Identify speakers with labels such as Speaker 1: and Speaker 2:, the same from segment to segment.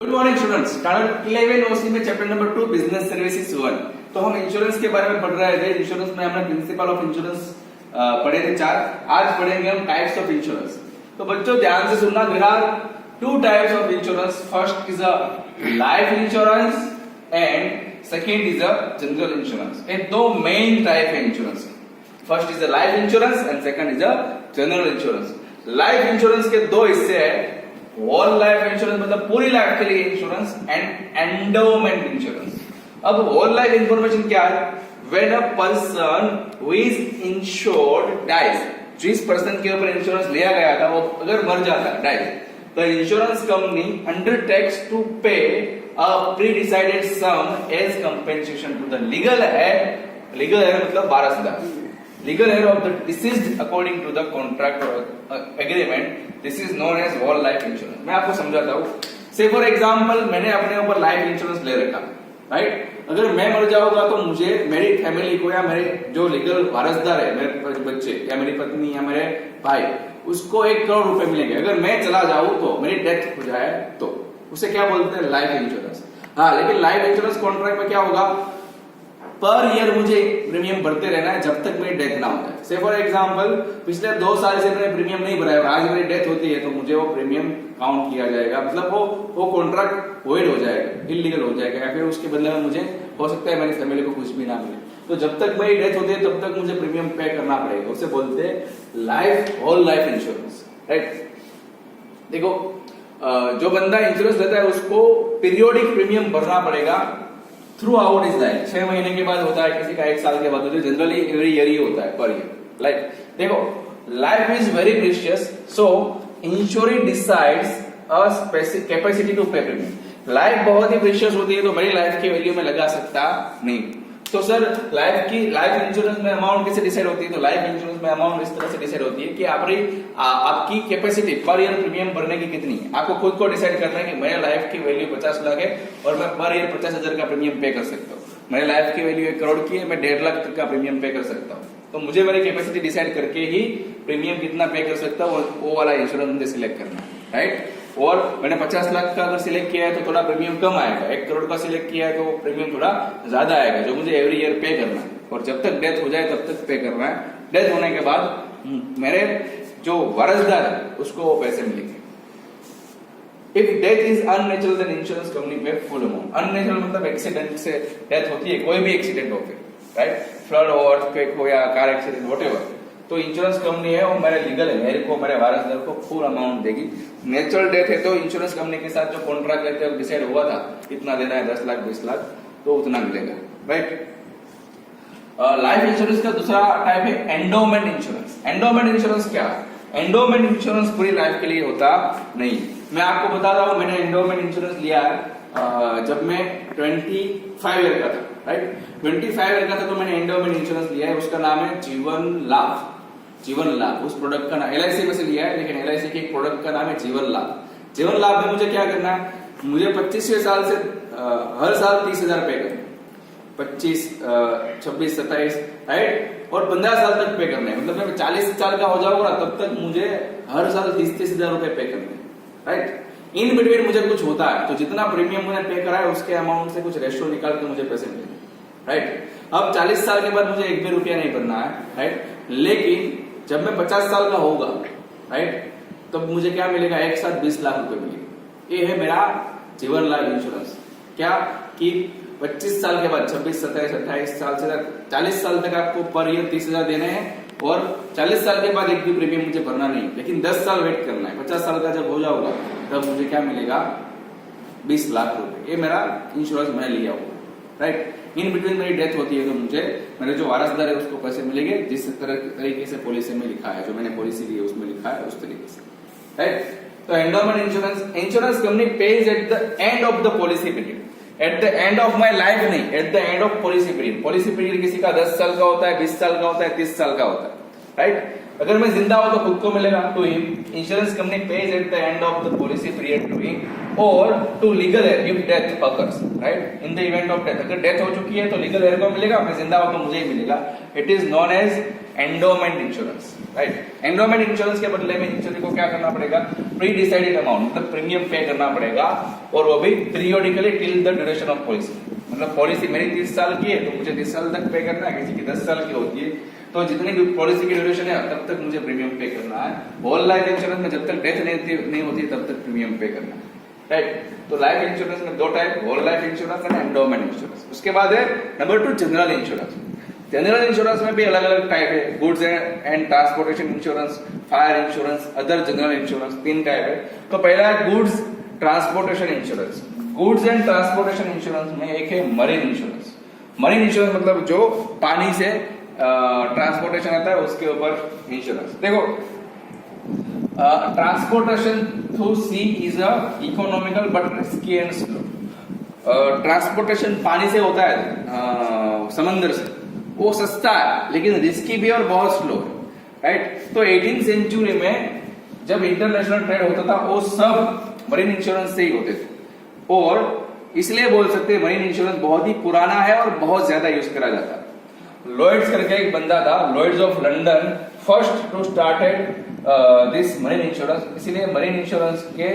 Speaker 1: Good morning students. Standard 11 ओसी में chapter number 2 business services 1। तो हम इंश्योरेंस के बारे में पढ़ रहे थे। इंश्योरेंस में हमने प्रिंसिपल ऑफ इंश्योरेंस पढ़े थे 4। आज पढ़ेंगे हम टाइप्स ऑफ इंश्योरेंस। तो बच्चों ध्यान से सुनना, there are 2 types of insurance. First is a life insurance and second is a general insurance. ये दो मेन टाइप है इंश्योरेंस। First is a life insurance and second is a general insurance. Life insurance के दो हिस्से हैं, whole life insurance मतलब पूरी लाइफ के लिए इंश्योरेंस एंड एंडोमेंट इंश्योरेंस। अब होल लाइफ इंफॉर्मेशन क्या है? When a person who is insured dies, जिस पर्सन के ऊपर इंश्योरेंस लिया गया था वो अगर मर जाता है, dies, the insurance company undertakes to pay a pre decided sum as compensation to the legal heir. Legal heir मतलब वारसदार, legal heir of the deceased according to the contract और agreement. This is known as whole life insurance. मैं आपको समझाता हूँ। से for example मैंने अपने ऊपर लाइफ इंश्योरेंस ले रखा, राइट। अगर मैं मर जाऊंगा तो मुझे मेरी फैमिली को या मेरे जो लीगल वारसदार है, मेरे बच्चे या मेरी पत्नी या मेरे भाई, उसको 1 करोड़ रुपए मिलेंगे। अगर मैं चला जाऊं तो मेरी डेथ हो जाए तो उसे क्या बोलते हैं? Life insurance. हाँ, लेकिन लाइफ इंश्योरेंस कॉन्ट्रैक्ट में क्या होगा? पर ईयर मुझे प्रीमियम भरते रहना है जब तक मेरी डेथ ना हो जाए। से फॉर एग्जांपल पिछले 2 साल से मैंने प्रीमियम नहीं भरा है और आज मेरी डेथ होती है तो मुझे वो प्रीमियम काउंट किया जाएगा, मतलब वो कॉन्ट्रैक्ट वॉइड हो जाएगा, इलीगल हो जाएगा, या फिर उसके बदले में मुझे हो सकता है मेरी फैमिली को कुछ भी ना मिले। तो जब तक मेरी डेथ होती है तब तक मुझे प्रीमियम पे करना पड़ेगा। उसे बोलते हैं life, whole life insurance, right. देखो, जो बंदा इंश्योरेंस लेता है उसको पीरियोडिक प्रीमियम भरना पड़ेगा थ्रू आउट इज लाइफ। 6 महीने के बाद होता है, किसी का 1 साल के बाद होता है, जनरली एवरी ईयर ही होता है, पर ईयर। लाइक देखो, life is very precious, so insuree decides a specific capacity to pay premium. Life बहुत ही प्रीशियस होती है तो मेरी लाइफ की वैल्यू में लगा सकता नहीं। तो सर लाइफ इंश्योरेंस में अमाउंट कैसे डिसाइड होती है? तो लाइफ इंश्योरेंस में अमाउंट इस तरह से डिसाइड होती है कि आपकी कैपेसिटी पर ईयर प्रीमियम भरने की कितनी है। आपको खुद को डिसाइड करना है कि मेरे लाइफ की वैल्यू 50 लाख है और मैं पर ईयर 50,000 का प्रीमियम पे कर सकता हूँ। मेरे लाइफ की वैल्यू 1 करोड़ की है, मैं 1.5 लाख तक का प्रीमियम पे कर सकता हूँ। तो मुझे मेरी कैपेसिटी डिसाइड करके ही प्रीमियम कितना पे कर सकता हूँ वो वाला इंश्योरेंस मुझे सिलेक्ट करना है, राइट। और मैंने 50 लाख का अगर सिलेक्ट किया है तो थोड़ा प्रीमियम कम आएगा, 1 करोड़ का सिलेक्ट किया है तो प्रीमियम थोड़ा ज्यादा आएगा, जो मुझे एवरी ईयर पे करना है। और जब तक डेथ हो जाए तब तक पे करना है। डेथ होने के बाद मेरे जो वारसदार है उसको वो पैसे मिलेंगे। If death is unnatural then insurance company pay full amount. Unnatural मतलब एक्सीडेंट से डेथ होती है, कोई भी एक्सीडेंट हो फिर, राइट, फ्लड हो, अर्थक्वेक हो या कार एक्सीडेंट, व्हाटएवर, तो इंश्योरेंस कंपनी है वो मेरे लीगल है, मेरे को मेरे वारसदार को फुल अमाउंट देगी। नेचुरल डेथ है तो इंश्योरेंस कंपनी के साथ जो कॉन्ट्रैक्ट लेते हैं डिसाइड हुआ था कितना देना है, 10 लाख 20 लाख, तो उतना मिलेगा, राइट। लाइफ इंश्योरेंस का दूसरा टाइप है एंडोमेंट इंश्योरेंस। एंडोमेंट इंश्योरेंस क्या है? एंडोमेंट इंश्योरेंस पूरी लाइफ के लिए होता नहीं। मैं आपको बता रहा हूं, मैंने एंडोमेंट इंश्योरेंस लिया है जब मैं 25 ईयर का था, राइट। 25 ईयर का था तो मैंने एंडोमेंट इंश्योरेंस लिया है। उसका नाम है जीवन लाभ। जीवन लाभ उस प्रोडक्ट का नाम, LIC में से लिया है, लेकिन LIC के एक प्रोडक्ट का नाम है जीवन लाभ। जीवन लाभ में मुझे क्या करना है? मुझे 25वें साल से हर साल 30,000 पे करना, 25, 26, 27, राइट, और 15 साल तक पे करना है। मतलब मैं 40 साल का हो जाऊंगा तब तक मुझे हर साल 30,000 रुपए पे करने हैं, राइट। इन बिटवीन मुझे कुछ होता है तो जितना प्रीमियम मैंने पे करा है उसके अमाउंट से कुछ रेशियो निकाल के मुझे पैसे मिलेंगे, राइट। अब 40 साल के बाद मुझे 1 भी रुपया नहीं भरना है, राइट। लेकिन जब मैं 50 साल का होगा, राइट, तब मुझे क्या मिलेगा? एक साथ 20 लाख रुपए मिलेंगे। ये है मेरा जीवन लाइफ इंश्योरेंस। क्या कि 25 साल के बाद 26, 27, 28 साल से 40 साल तक आपको पर ईयर 30,000 देने हैं और 40 साल के बाद 1 भी प्रीमियम मुझे भरना नहीं, लेकिन 10 साल वेट करना है। 50 साल का जब हो जाऊंगा तब मुझे क्या मिलेगा? 20 लाख रुपए। ये मेरा इंश्योरेंस मैंने लिया हुआ, राइट। इन बिटवीन मेरी डेथ होती है तो मुझे मेरे जो वारसदार है उसको पैसे मिलेंगे जिस तरीके से पॉलिसी में लिखा है, जो मैंने पॉलिसी ली है उसमें लिखा है उस तरीके से, राइट। तो endowment insurance company pays at the end of the policy period. At the end of my life नहीं, at the end of policy period. Policy period किसी का 10 साल का होता है, 20 साल का होता है, 30 साल का होता है, राइट। अगर मैं जिंदा हूं तो खुद को मिलेगा to him, insurance company pays at the end of the policy period to him और to legal heir if death occurs, right, in the event of death. अगर डेथ हो चुकी है तो लीगल हेयर को मिलेगा, मैं जिंदा हूं तो मुझे ही मिलेगा। It is known as endowment insurance, right. Endowment insurance के बदले में इंश्योरेंस को क्या करना पड़ेगा, प्री डिसाइडेड अमाउंट मतलब प्रीमियम पे करना पड़ेगा, और वो भी periodically till the duration of policy. मतलब पॉलिसी मेरी 30 साल की है तो मुझे 30 साल तक पे करना है, किसी की 10 साल की होती है तो जितनी भी पॉलिसी की ड्यूरेशन है तब तक मुझे प्रीमियम पे करना है। होल लाइफ इंश्योरेंस में जब तक डेथ नहीं होती तब तक प्रीमियम पे करना है, राइट। तो लाइफ इंश्योरेंस में दो type, whole life insurance and endowment insurance. उसके बाद है number 2 general insurance. General insurance में भी अलग अलग टाइप है, goods and transportation insurance, fire insurance, other general insurance, 3 type है। तो पहला है goods transportation insurance. Goods and transportation insurance में एक है मरीन इंश्योरेंस। मरीन इंश्योरेंस मतलब जो पानी से ट्रांसपोर्टेशन आता है उसके ऊपर इंश्योरेंस। देखो transportation through sea is a economical but risky and slow. Transportation पानी से होता है समंदर से, वो सस्ता है लेकिन रिस्की भी और बहुत स्लो है, राइट। तो 18वीं सेंचुरी में जब इंटरनेशनल ट्रेड होता था वो सब मरीन इंश्योरेंस से ही होते थे, और इसलिए बोल सकते हैं मरीन इंश्योरेंस बहुत ही पुराना है और बहुत ज्यादा यूज करा जाता है। लॉयड्स करके एक बंदा था, Lloyd's of London, first to started this marine insurance. इसीलिए मरीन इंश्योरेंस के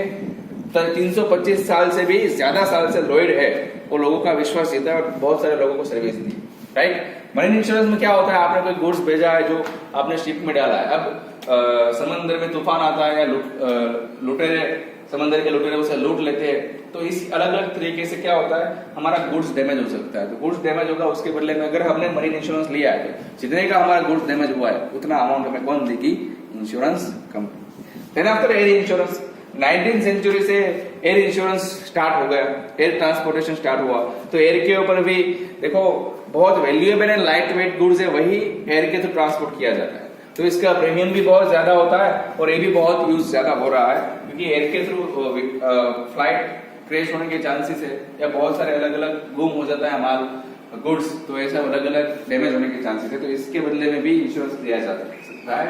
Speaker 1: 325 साल से भी ज्यादा साल से लॉयड है, वो लोगों का विश्वास जीता है और बहुत सारे लोगों को सर्विस दी, राइट। मरीन इंश्योरेंस में क्या होता है, आपने कोई गुड्स भेजा है जो आपने शिप में डाला है, अब समंदर में तूफान आता है या लुटेरे, समंदर के लुटेरे उसे लूट लेते हैं, तो इस अलग अलग तरीके से क्या होता है हमारा गुड्स डैमेज हो सकता है। तो गुड्स डैमेज होगा, उसके बदले में अगर हमने मरीन इंश्योरेंस लिया है तो जितने का हमारा गुड्स डैमेज हुआ है उतना अमाउंट हमें कौन देगी, insurance company. Then after air insurance, 19वीं सेंचुरी से एयर इंश्योरेंस स्टार्ट हो गया, एयर ट्रांसपोर्टेशन स्टार्ट हुआ। तो एयर के ऊपर भी देखो बहुत valuable and light weight goods है, वही एयर के थ्रू ट्रांसपोर्ट किया जाता है, तो इसका प्रीमियम भी बहुत ज्यादा होता है और ये भी बहुत यूज ज्यादा हो रहा है, क्योंकि एयर के थ्रू फ्लाइट क्रैश होने के चांसेस है या बहुत सारे अलग अलग गुम हो जाता है हमारा गुड्स, तो ऐसा अलग अलग डैमेज होने के चांसेस है, तो इसके बदले में भी इंश्योरेंस दिया जा सकता है।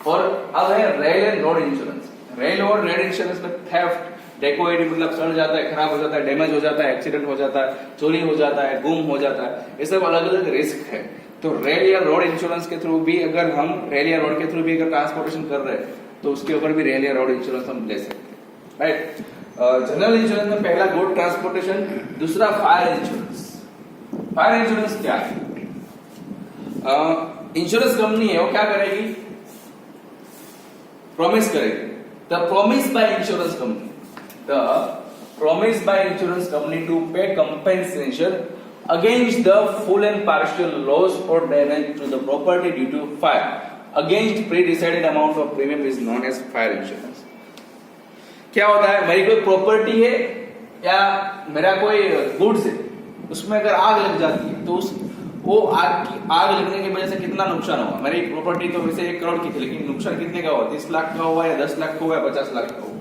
Speaker 1: और अब है rail and road insurance. Rail और रोड इंश्योरेंस में थेफ्ट, डेकोइड मतलब सड़ जाता है, खराब हो जाता है, डैमेज हो जाता है, एक्सीडेंट हो जाता है, चोरी हो जाता है, गुम हो जाता है, ये सब अलग अलग रिस्क है। तो रेल या रोड इंश्योरेंस के थ्रू भी अगर हम रेल या रोड के थ्रू भी अगर ट्रांसपोर्टेशन कर रहे हैं तो उसके ऊपर भी रेल या रोड इंश्योरेंस हम ले सकते हैं, राइट। जनरल इंश्योरेंस में पहला गुड ट्रांसपोर्टेशन, दूसरा फायर इंश्योरेंस। फायर इंश्योरेंस क्या है, इंश्योरेंस कंपनी है वो क्या करेगी, प्रॉमिस करेगी, the promise by insurance company, the promise by insurance company to pay compensation against the full and partial loss or damage to the property due to fire against pre-decided amount of premium is known as fire insurance। क्या होता है, मेरी कोई property है या मेरा कोई goods है, उसमें अगर आग लग जाती है तो वो आग लगने की वजह से कितना नुकसान हुआ। मेरी प्रॉपर्टी तो वैसे 1 करोड़ की थी, लेकिन नुकसान कितने का हुआ, 30 लाख का हुआ या 10 लाख का हुआ या 50 लाख का हुआ,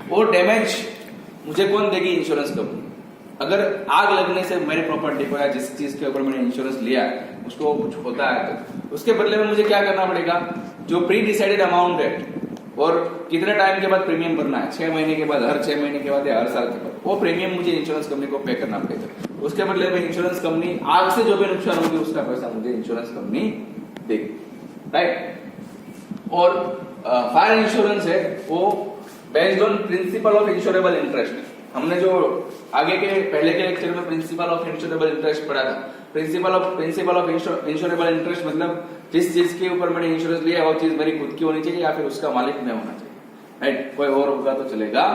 Speaker 1: वो डैमेज मुझे कौन देगी, इंश्योरेंस कंपनी। अगर आग लगने से मेरी प्रॉपर्टी को या जिस चीज के ऊपर मैंने इंश्योरेंस लिया है उसको कुछ होता है तो उसके बदले में मुझे क्या करना पड़ेगा, जो प्री डिसाइडेड अमाउंट है और कितने टाइम के बाद प्रीमियम भरना है, 6 महीने के बाद, हर 6 महीने के बाद या हर साल के बाद, वो प्रीमियम मुझे इंश्योरेंस कंपनी को पे करना पड़ेगा। उसके बदले में इंश्योरेंस कंपनी आग से जो भी नुकसान होगी उसका पैसा मुझे इंश्योरेंस कंपनी देगी, राइट। और फायर इंश्योरेंस है वो based on principle of insurable interest. हमने जो आगे के पहले के लेक्चर में प्रिंसिपल ऑफ इंश्योरेबल इंटरेस्ट पढ़ा था। प्रिंसिपल ऑफ इंश्योरेबल इंटरेस्ट मतलब जिस चीज के ऊपर मैंने इंश्योरेंस लिया है वो चीज मेरी खुद की होनी चाहिए या फिर उसका मालिक मैं होना चाहिए, राइट। कोई और होगा तो चलेगा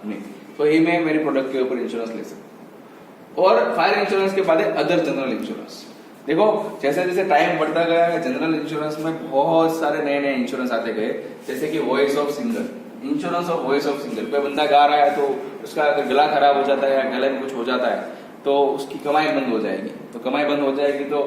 Speaker 1: नहीं, तो ही मैं मेरे प्रोडक्ट के ऊपर इंश्योरेंस ले सकता हूँ। और फायर इंश्योरेंस के बाद है अदर जनरल इंश्योरेंस। देखो जैसे जैसे टाइम बढ़ता गया है जनरल इंश्योरेंस में बहुत सारे नए नए इंश्योरेंस आते गए, जैसे कि voice of singer, insurance of voice of singer. कोई बंदा गा रहा है तो उसका अगर गला खराब हो जाता है या गले में कुछ हो जाता है तो उसकी कमाई बंद हो जाएगी। तो कमाई बंद हो जाएगी तो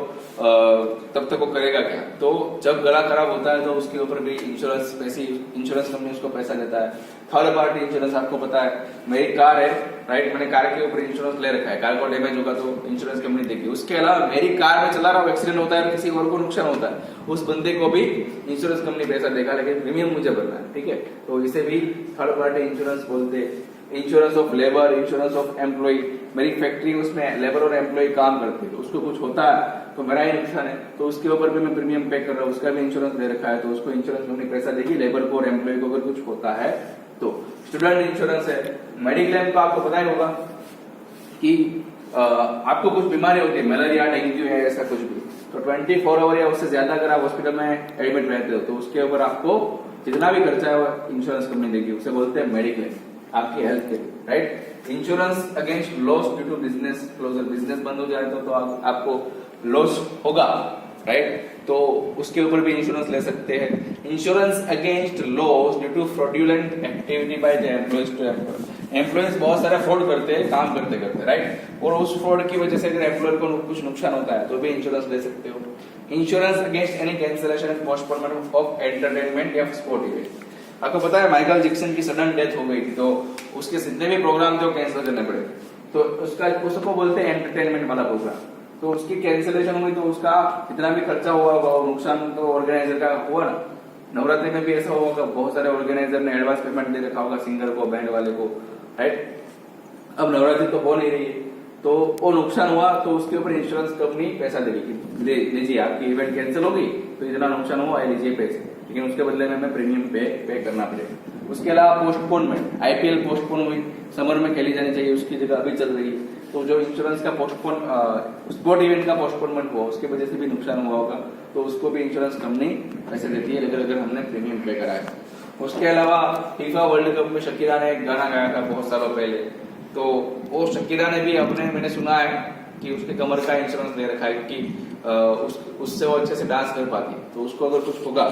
Speaker 1: तब तक वो करेगा क्या? तो जब गला खराब होता है तो उसके ऊपर भी इंश्योरेंस कंपनी उसको पैसा देता है। थर्ड पार्टी इंश्योरेंस, आपको पता है मेरी कार है, राइट, मैंने कार के ऊपर इंश्योरेंस ले रखा है, कार को डैमेज होगा तो इंश्योरेंस कंपनी देगी। उसके अलावा मेरी कार में चला रहा हूँ, एक्सीडेंट होता है, किसी और को नुकसान होता है, उस बंदे को भी इंश्योरेंस कंपनी पैसा देगा, लेकिन प्रीमियम मुझे भरना है, ठीक है। तो इसे भी थर्ड पार्टी इंश्योरेंस बोलते हैं। Insurance of labour, insurance of employ, मेरी फैक्ट्री उसमें लेबर और एम्प्लॉय काम करते हैं, तो उसको कुछ होता है तो मेरा ही नुकसान है, तो उसके ऊपर भी मैं प्रीमियम पे कर रहा हूँ, उसका भी इंश्योरेंस ले रखा है, तो उसको इंश्योरेंस कंपनी पैसा देगी लेबर को और एम्प्लॉय को अगर कुछ होता है तो। स्टूडेंट इंश्योरेंस है। मेडिक्लेम का आपको पता ही होगा कि आपको कुछ बीमारी होती है, मलेरिया, डेंगू है, ऐसा कुछ भी, तो 24 आवर या उससे ज्यादा अगर आप हॉस्पिटल में एडमिट रहते हो तो उसके ऊपर आपको जितना भी खर्चा है वो इंश्योरेंस कंपनी देगी, उसे बोलते हैं मेडिक्लेम, आपकी हेल्थ के लिए, right. Insurance against loss due to business closure, business बंद हो जाए तो आपको लॉस होगा, राइट, तो उसके ऊपर भी इंश्योरेंस ले सकते हैं। Insurance against loss due to fraudulent activity by the employees to employ, employees बहुत सारा फ्रॉड करते हैं काम करते करते, राइट, और उस फ्रॉड की वजह से अगर एम्प्लॉयर को कुछ नुकसान होता है तो भी इंश्योरेंस ले सकते हो। Insurance against any cancellation and postponement of entertainment या स्पोर्ट इवेंट, आपको पता है माइकल जैक्सन की सडन डेथ हो गई थी तो उसके जितने भी प्रोग्राम थे वो कैंसिल करने पड़े, तो उसको बोलते हैं एंटरटेनमेंट वाला प्रोग्राम, तो उसकी कैंसिलेशन हुई तो उसका जितना भी खर्चा हुआ नुकसान तो ऑर्गेनाइजर का हुआ ना। नवरात्रि में भी ऐसा होगा, बहुत सारे ऑर्गेनाइजर ने एडवांस पेमेंट दे रखा होगा सिंगर को, बैंड वाले को, राइट। अब नवरात्रि तो हो नहीं रही है तो वो नुकसान हुआ तो उसके ऊपर इंश्योरेंस कंपनी पैसा देगी, लीजिए आपकी इवेंट कैंसिल होगी तो इतना नुकसान हुआ है, लीजिए पैसे, लेकिन उसके बदले में हमें प्रीमियम पे करना पड़ेगा। उसके अलावा पोस्टपोनमेंट, आईपीएल पोस्टपोन हुई, समर में खेली जानी चाहिए, उसकी जगह अभी चल रही है, तो जो इंश्योरेंस का स्पोर्ट इवेंट का पोस्टपोनमेंट हुआ उसकी वजह से भी नुकसान हुआ होगा तो उसको भी इंश्योरेंस कंपनी पैसे देती है अगर हमने प्रीमियम पे कराया। उसके अलावा फीफा वर्ल्ड कप में शकीरा ने एक गाना गाया था बहुत सालों पहले, तो वो शकीरा ने भी मैंने सुना है कि उसके कमर का इंश्योरेंस ले रखा है कि उससे वो अच्छे से डांस कर पाती, तो उसको अगर कुछ होगा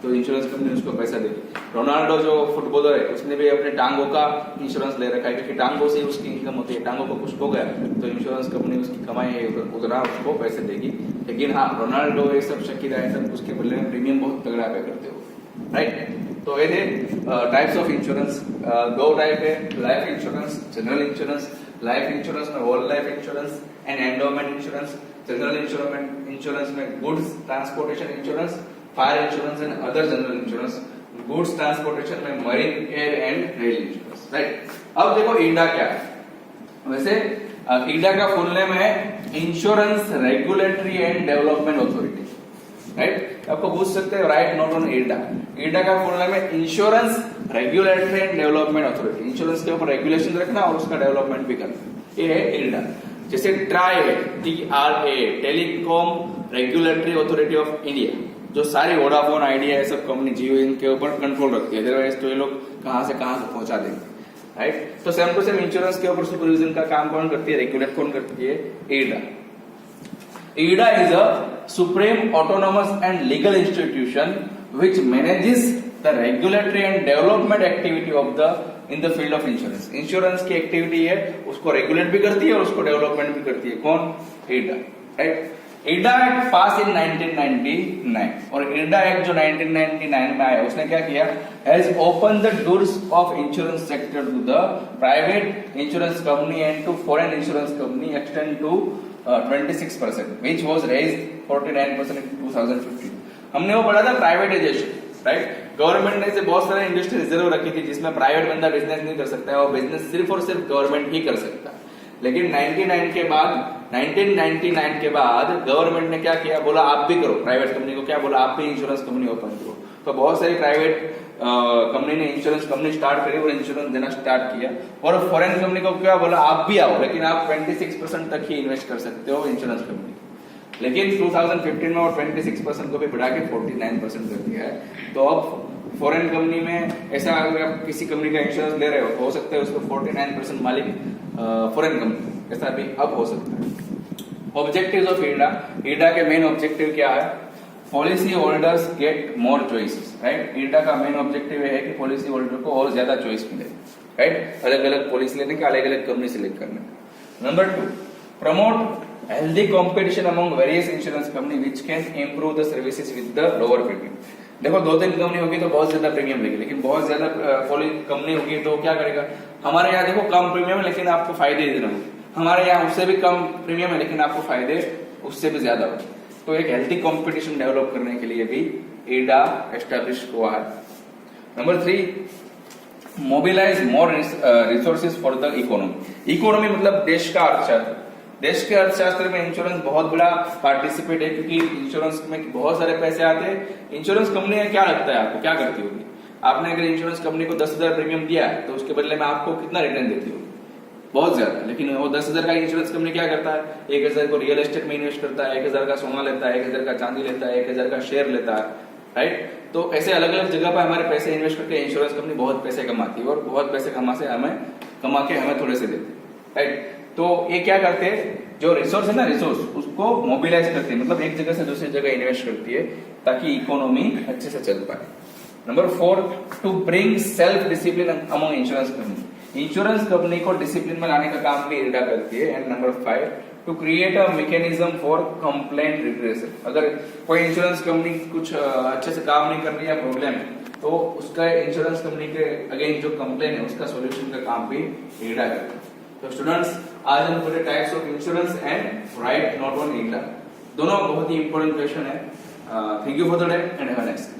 Speaker 1: तो इंश्योरेंस कंपनी उसको पैसा देगी। रोनाल्डो जो फुटबॉलर है उसने भी अपने टांगों का इंश्योरेंस ले रखा है क्योंकि टांगों से उसकी इनकम होती है, टांगों को कुछ हो गया तो इंश्योरेंस कंपनी उसकी कमाई है उतना उसको पैसे देगी। लेकिन हाँ, रोनाल्डो ये सब शकीरा है सब उसके बदले में प्रीमियम बहुत तगड़ा पे करते हो, राइट। तो ये थे टाइप्स ऑफ इंश्योरेंस। दो टाइप है, life insurance, general insurance. Life insurance में whole life insurance and endowment insurance. General insurance में goods transportation insurance, fire insurance and other general insurance. Goods transportation में marine, air and rail insurance, right. अब देखो IRDA क्या है। वैसे IRDA का full name है insurance regulatory and development authority, right. आपको पूछ सकते हैं राइट नोट ऑन ईडा। ईडा का फुल नेम है insurance regulatory and development authority, insurance के ऊपर रेगुलेशन रखना और उसका डेवलपमेंट भी करना, ये है ईडा। जैसे ट्राई है, TRA, telecom regulatory authority of India, जो सारी वोडाफोन, आइडिया ये सब कंपनी जियो इनके ऊपर कंट्रोल रखती है, अदरवाइज तो ये लोग कहां से पहुंचा देंगे, राइट। तो सेम टू सेम इंश्योरेंस के ऊपर सुपरविजन का काम कौन करती है, रेगुलेट कौन करती है, IRDA. IRDA is a supreme autonomous and legal institution which manages the regulatory and development activity of the in the field of insurance। Insurance की एक्टिविटी है उसको रेगुलेट भी करती है और उसको डेवलपमेंट भी करती है, कौन, ईडा, राइट। ईडा एक्ट पास इन 1999 और ईडा एक्ट जो 1999 में आया उसने क्या किया, has open the doors of insurance sector to the private insurance company and to foreign insurance company extend to 26% which was raised 49% in 2015। हमने वो पढ़ा था प्राइवेटाइजेशन, राइट। गवर्नमेंट ने से बहुत सारे इंडस्ट्री रिजर्व रखी थी जिसमें प्राइवेट बंदा बिजनेस नहीं कर सकता है, वो बिजनेस सिर्फ और सिर्फ गवर्नमेंट ही कर सकता है। लेकिन 1999 के बाद गवर्नमेंट ने क्या किया, बोला आप भी करो, प्राइवेट कंपनी को क्या बोला, आप भी इंश्योरेंस कंपनी ओपन करो। तो बहुत सारी प्राइवेट कंपनी ने इंश्योरेंस कंपनी स्टार्ट करी और इंश्योरेंस देना स्टार्ट किया, और फॉरेन कंपनी को क्या बोला, आप भी आओ, लेकिन आप 26% तक ही इन्वेस्ट कर सकते हो इंश्योरेंस कंपनी। लेकिन 2015 में और 26% को भी बढ़ा के 49% कर दिया है। तो अब फॉरेन कंपनी में ऐसा अगर आप किसी कंपनी का इंश्योरेंस ले रहे हो सकता है उसको 49% मालिक फॉरेन कंपनी, ऐसा भी अब हो सकता है। ऑब्जेक्टिव्स ऑफ ईडा, ईडा के मेन ऑब्जेक्टिव क्या है, policy holders get more choices, right. IRDA का मेन ऑब्जेक्टिव है कि पॉलिसी होल्डर को और ज्यादा चॉइस मिले, राइट, अलग अलग पॉलिसी लेने का, अलग अलग कंपनी सिलेक्ट करने का। Number 2, promote healthy competition among various insurance company which can improve the services with the lower premium. देखो 2-3 कंपनी होगी तो बहुत ज्यादा प्रीमियम लेगी, लेकिन बहुत ज्यादा कंपनी होगी तो क्या करेगा, हमारे यहाँ देखो कम प्रीमियम है लेकिन आपको फायदे देना होगा, हमारे यहाँ उससे भी कम प्रीमियम है लेकिन आपको फायदे उससे भी ज्यादा हो। तो एक हेल्थी कंपटीशन डेवलप करने के लिए भी एडा एस्टैब्लिश हुआ है। Number 3, mobilise more resources for the economy. Economy मतलब देश का अर्थशास्त्र। देश के अर्थशास्त्र में इंश्योरेंस बहुत बड़ा पार्टिसिपेट है, क्योंकि इंश्योरेंस में बहुत सारे पैसे आते हैं। इंश्योरेंस कंपनी क्या लगता है आपको, क्या करती होगी, आपने अगर इंश्योरेंस कंपनी को 10,000 प्रीमियम दिया है तो उसके बदले में आपको कितना रिटर्न देती होगी, बहुत ज्यादा। लेकिन वो 10,000 का इंश्योरेंस कंपनी क्या करता है, 1,000 को रियल एस्टेट में इन्वेस्ट करता है, 1,000 का सोना लेता है, 1,000 का चांदी लेता है, 1,000 का शेयर लेता है, राइट। तो ऐसे अलग अलग जगह पर हमारे पैसे इन्वेस्ट करके इंश्योरेंस कंपनी बहुत पैसे कमाती है और बहुत पैसे कमा के हमें थोड़े से देते हैं, राइट। तो ये क्या करते हैं, जो रिसोर्स है ना, रिसोर्स उसको मोबिलाइज करती है, मतलब एक जगह से दूसरी जगह इन्वेस्ट करती है ताकि इकोनॉमी अच्छे से चल पाए। Number 4, to bring self discipline among insurance company. Insurance company को डिसिप्लिन में लाने का काम भी इरडा करती है। And number 5, to create a mechanism for complaint redressal. अगर कोई इंश्योरेंस कंपनी कुछ अच्छे से काम नहीं कर रही है, प्रॉब्लम है, तो उसका इंश्योरेंस कंपनी के अगेंस्ट जो कंप्लेन है उसका सॉल्यूशन का काम भी इरडा करता है। तो स्टूडेंट्स, आज हम पूरे types of insurance and right not on IRDA, दोनों बहुत ही इंपॉर्टेंट क्वेश्चन है। Thank you for the day and have a nice day.